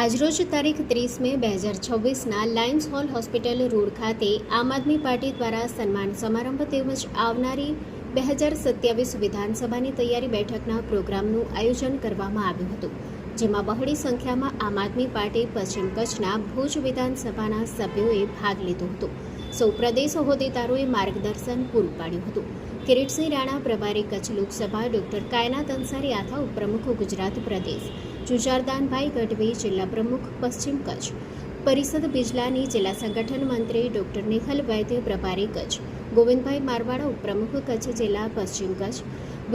આજરોજ તારીખ 30 મે 2026ના Lions hall hospital road ખાતે આમ આદમી પાર્ટી દ્વારા સન્માન સમારંભ તેમજ આવનારી 2027 વિધાનસભાની તૈયારી બેઠકના પ્રોગ્રામનું આયોજન કરવામાં આવ્યું હતું, જેમાં બહોળી સંખ્યામાં આમ આદમી પાર્ટી પશ્ચિમ કચ્છના ભુજ વિધાનસભાના સભ્યોએ ભાગ લીધો હતો. સૌ પ્રદેશ હોદ્દેદારોએ માર્ગદર્શન પૂરું પાડ્યું હતું. કિરીટસિંહ રાણા પ્રભારી કચ્છ લોકસભા, ડોક્ટર કાયનાત અંસારી આથા ઉપપ્રમુખ ગુજરાત પ્રદેશ, જુજારદાનભાઈ ગઢવી જિલ્લા પ્રમુખ પશ્ચિમ કચ્છ, પરિષદ બિજલાની જિલ્લા સંગઠન મંત્રી ડોક્ટર નિખલ વૈદ્ય પ્રભારી કચ્છ, ગોવિંદભાઈ મારવાડા ઉપપ્રમુખ કચ્છ જિલ્લા પશ્ચિમ કચ્છ,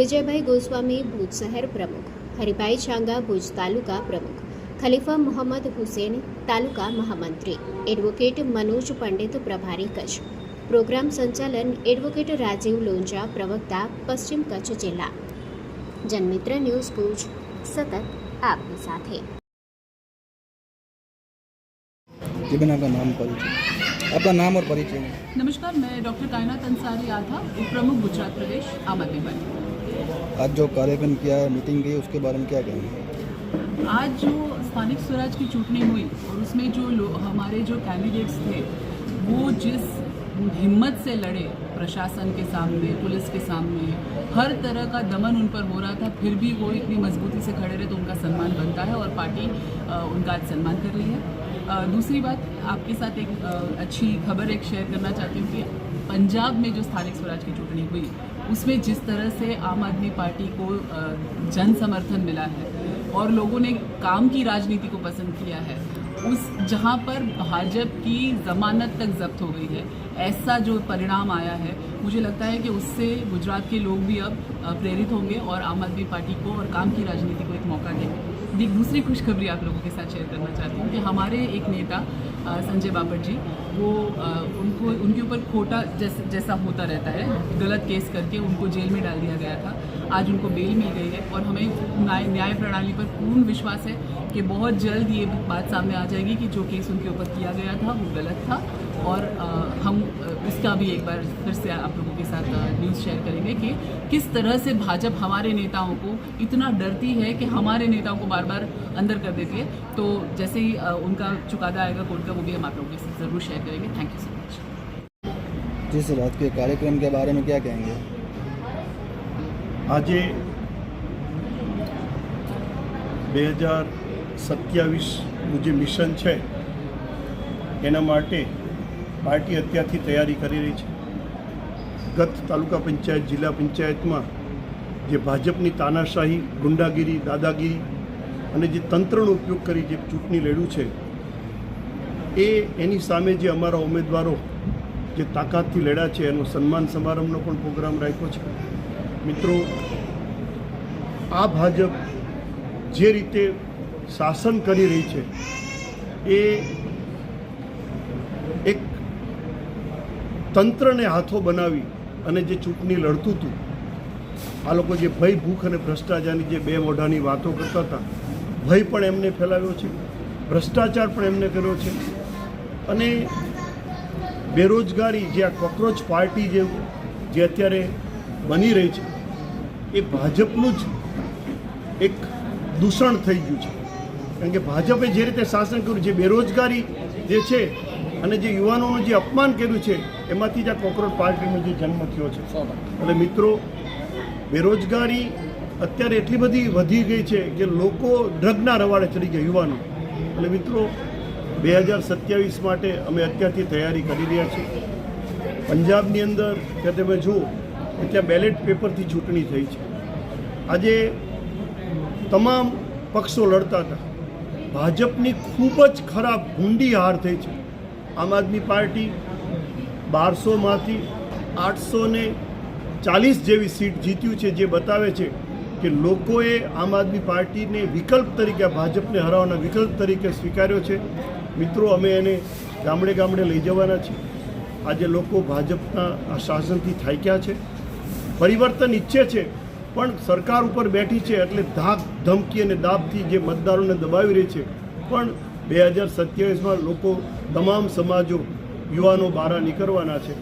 વિજયભાઈ ગોસ્વામી ભુજ શહેર પ્રમુખ, હરિભાઈ ચાંગા ભુજ તાલુકા પ્રમુખ, ખલીફા મોહમ્મદ હુસેન તાલુકા મહામંત્રી, એડવોકેટ મનોજ પંડિત પ્રભારી કચ્છ. પ્રોગ્રામ સંચાલન એડવોકેટ રાજીવ લોંજા, પ્રવક્તા પશ્ચિમ કચ્છ જિલ્લા. જનમિત્ર ન્યૂઝ ભુજ સતત आपके साथ है. जी मैंने आपका नाम परिचय, आपका नाम और परिचय. नमस्कार, मैं डॉक्टर कायनात अंसारी आथा, उप प्रमुख गुजरात प्रदेश आम आदमी पार्टी. आज जो कार्यक्रम किया है, मीटिंग की, उसके बारे में क्या कहेंगे? आज जो स्थानिक स्वराज की चुनाव हुई और उसमें जो हमारे जो कैंडिडेट्स थे वो जिस हिम्मत से लड़े, प्रशासन के सामने, पुलिस के सामने, हर तरह का दमन उन पर हो रहा था, फिर भी वो इतनी मजबूती से खड़े रहे तो उनका सम्मान बनता है और पार्टी उनका आज सम्मान कर रही है. दूसरी बात, आपके साथ एक अच्छी खबर एक शेयर करना चाहती हूँ कि पंजाब में जो स्थानिक स्वराज की चुनाव हुई उसमें जिस तरह से आम आदमी पार्टी को जन समर्थन मिला है और लोगों ने काम की राजनीति को पसंद किया है, उस जहाँ पर भाजपा की ज़मानत तक जब्त हो गई है, ऐसा जो परिणाम आया है, मुझे लगता है कि उससे गुजरात के लोग भी अब प्रेरित होंगे और आम आदमी पार्टी को और काम की राजनीति को एक मौका देंगे. एक दूसरी खुशखबरी आप लोगों के साथ शेयर करना चाहती हूँ कि हमारे एक नेता संजय बापट जी, वो उनके ऊपर खोटा जैसा होता रहता है, गलत केस करके उनको जेल में डाल दिया गया था. आज उनको बेल मिल गई है और हमें न्याय प्रणाली पर पूर्ण विश्वास है कि बहुत जल्द ये बात सामने आ जाएगी कि जो केस उनके ऊपर किया गया था वो गलत था और हम इसका भी एक बार फिर से आप लोगों के साथ न्यूज़ शेयर करेंगे कि किस तरह से भाजपा हमारे नेताओं को इतना डरती है कि हमारे नेताओं को बार बार अंदर कर देती है. तो जैसे ही उनका चुकादा आएगा कोर्ट का, वो भी हम आप लोगों के साथ ज़रूर शेयर करेंगे. Thank you so much. जिस रात के कार्यक्रम के बारे में क्या कहेंगे? आज 2027 जो मिशन है एना माटे पार्टी अत्यारथी तैयारी करी रही है. गत तालुका पंचायत, जिला पंचायत में जे भाजपनी तानाशाही, गुंडागिरी, दादागिरी અને જે તંત્રનો ઉપયોગ કરી જે ચૂંટણી લડ્યું છે એની સામે જે અમારા ઉમેદવારો જે તાકાતથી લડ્યા છે એનો સન્માન સમારંભનો પણ પ્રોગ્રામ રાખ્યો છે. મિત્રો, આ ભાજપ જે રીતે શાસન કરી રહી છે એ એક તંત્રને હાથો બનાવી અને જે ચૂંટણી લડતું હતું, આ લોકો જે ભય, ભૂખ અને ભ્રષ્ટાચારની જે બે મોઢાની વાતો કરતા હતા, ભય પણ એમને ફેલાવ્યો છે, ભ્રષ્ટાચાર પણ એમને કર્યો છે અને બેરોજગારી જે આ કોકરોચ પાર્ટી જે અત્યારે બની રહી છે એ ભાજપનું જ એક દૂષણ થઈ ગયું છે. કારણ કે ભાજપે જે રીતે શાસન કર્યું, જે બેરોજગારી જે છે અને જે યુવાનોનું જે અપમાન કર્યું છે એમાંથી જ આ કોકરોચ પાર્ટીનો જે જન્મ થયો છે. એટલે મિત્રો, બેરોજગારી અત્યારે એટલી બધી વધી ગઈ છે કે લોકો ડ્રગના રવાડે ચડી ગયા, યુવાનો. એટલે મિત્રો, 2027 માટે અમે અત્યારથી તૈયારી કરી રહ્યા છીએ. પંજાબની અંદર ત્યાં તમે જુઓ કે ત્યાં બેલેટ પેપરથી ચૂંટણી થઈ છે. આજે તમામ પક્ષો લડતા હતા. ભાજપની ખૂબ જ ખરાબ ભૂંડી હાર થઈ છે. આમ આદમી પાર્ટી 1200માંથી 840 જેવી સીટ જીત્યું છે, જે બતાવે છે કે લોકોએ આમ આદમી પાર્ટીને વિકલ્પ તરીકે, ભાજપને હરાવવાના વિકલ્પ તરીકે સ્વીકાર્યો છે. મિત્રો, અમે એને ગામડે ગામડે લઈ જવાના છીએ. આજે લોકો ભાજપના આ શાસનથી થાક્યા છે, પરિવર્તન ઈચ્છે છે પણ સરકાર ઉપર બેઠી છે એટલે ધાક, ધમકી અને દાબથી જે મતદારોને દબાવી રહી છે. પણ 2027માં લોકો, તમામ સમાજો, યુવાનો બહાર નીકળવાના છે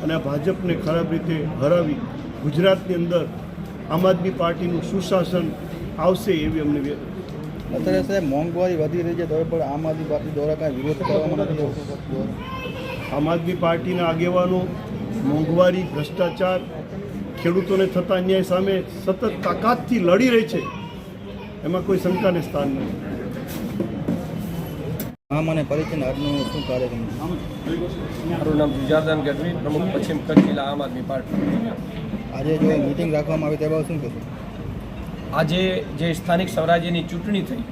અને આ ભાજપને ખરાબ રીતે હરાવી ગુજરાતની અંદર આમ આદમી પાર્ટીનું સુશાસન આવશે એવી અમને અત્યારે સાહેબ મોંઘવારી વધી રહી છે તો પણ આમ આદમી પાર્ટી દ્વારા કાંઈ વિરોધ કરવામાં નથી આવતો. આમ આદમી પાર્ટીના આગેવાનો મોંઘવારી, ભ્રષ્ટાચાર, ખેડૂતોને થતા અન્યાય સામે સતત તાકાતથી લડી રહી છે, એમાં કોઈ શંકાને સ્થાન નથી. આમ અને પરિચય આજનું શું કાર્યક્રમ છે? મારું નામ જુજારદાન ગઢવી, પ્રમુખ પશ્ચિમ કચ્છ જિલ્લા આમ આદમી પાર્ટી. આજે જો મિટિંગ રાખવામાં આવી તે બાબત શું કહેશો? આજે જે સ્થાનિક સ્વરાજ્યની ચૂંટણી થઈ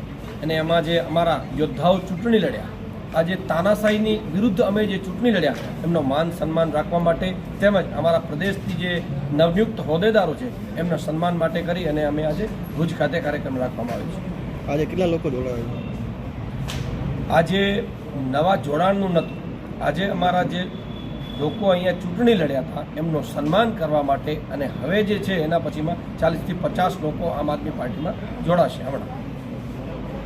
અને એમાં જે અમારા યોદ્ધાઓ ચૂંટણી લડ્યા, આજે તાનાશાહીની વિરુદ્ધ અમે જે ચૂંટણી લડ્યા એમનો માન સન્માન રાખવા માટે તેમજ અમારા પ્રદેશથી જે નવનિયુક્ત હોદ્દેદારો છે એમના સન્માન માટે કરી અને અમે આજે ભુજ ખાતે કાર્યક્રમ રાખવામાં આવ્યો છે. આજે કેટલા લોકો જોડાયા છે? આજે નવા જોડાણનું નહોતું, આજે અમારા જે લોકો અહીંયા ચૂંટણી લડ્યા હતા એમનું સન્માન કરવા માટે અને હવે જે છે એના પછીમાં 40 થી 50 લોકો આમ આદમી પાર્ટીમાં જોડાશે હમણાં.